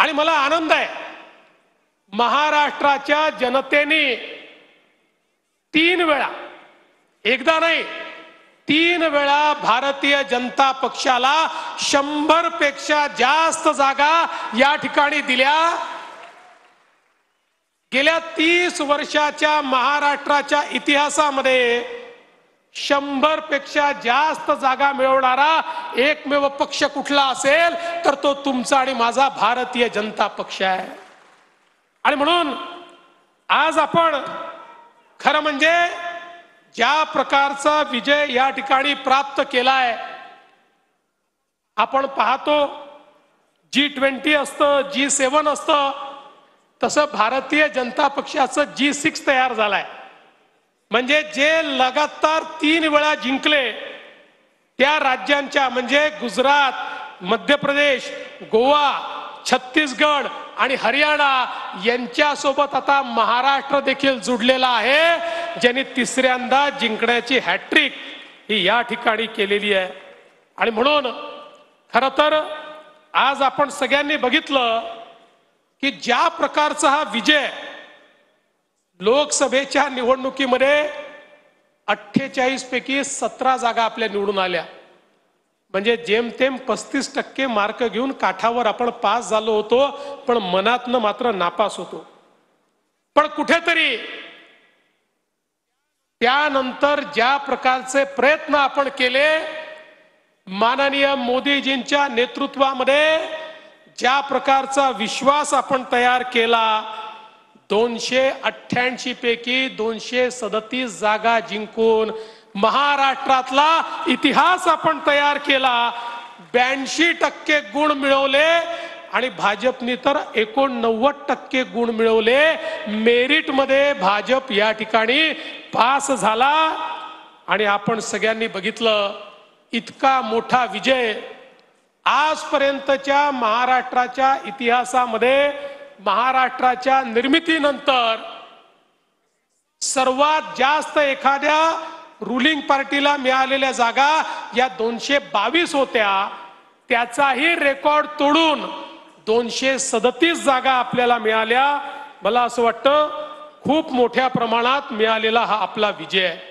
आणि मला आनंद आहे, महाराष्ट्राच्या जनतेने 3 वेळा, एकदा नाही 3 वेळा भारतीय जनता पक्षाला 100 पेक्षा जास्त जागा या ठिकाणी दिल्या। गेल्या 30 वर्षाच्या महाराष्ट्राच्या इतिहासामध्ये 100 पेक्षा जास्त जागा मिळवणारा एकमेव पक्ष कुठला असेल तर तो तुमचा आणि माझा भारतीय जनता पक्ष आहे। आणि म्हणून आज आपण खरं म्हणजे ज्या प्रकारचा विजय या ठिकाणी प्राप्त केलाय, आपण पाहतो G20 असतं, G7 असतं, तसं भारतीय जनता पक्षाचं G6 तयार झालाय। म्हणजे जे लगातार 3 वेळा जिंकले त्या राज्यांच्या म्हणजे गुजरात, मध्य प्रदेश, गोवा, छत्तीसगड आणि हरियाणा यांच्यासोबत आता महाराष्ट्र देखील जुडलेला आहे, ज्यांनी 3ऱ्यांदा जिंकण्याची हॅट्रिक ही या ठिकाणी केलेली आहे। आणि म्हणून खरं तर आज आपण सगळ्यांनी बघितलं की ज्या प्रकारचा हा विजय लोकसभेच्या निवडणुकीमध्ये 48 पैकी 17 जागा आपल्या निवडून आल्या, म्हणजे जेमतेम 35% मार्क घेऊन काठावर आपण पास झालो होतो, पण मनातनं मात्र नापास होतो। पण कुठेतरी त्यानंतर ज्या प्रकारचे प्रयत्न आपण केले, माननीय मोदीजींच्या नेतृत्वामध्ये ज्या प्रकारचा विश्वास आपण तयार केला, 288 पैकी 237 जागा जिंकून महाराष्ट्रातला इतिहास आपण तयार केला, 82% गुण मिळवले आणि भाजपने तर 89% गुण मिळवले। मेरिट मध्ये भाजप या ठिकाणी पास झाला। आणि आपण सगळ्यांनी बघितलं इतका मोठा विजय आजपर्यंतच्या महाराष्ट्राच्या इतिहासामध्ये, महाराष्ट्राच्या निर्मितीनंतर सर्वात जास्त एखाद्या रुलिंग पार्टीला मिळालेल्या जागा या 222 होत्या, त्याचाही रेकॉर्ड तोडून 237 जागा आपल्याला मिळाल्या। मला असं वाटतं खूप मोठ्या प्रमाणात मिळालेला हा आपला विजय आहे।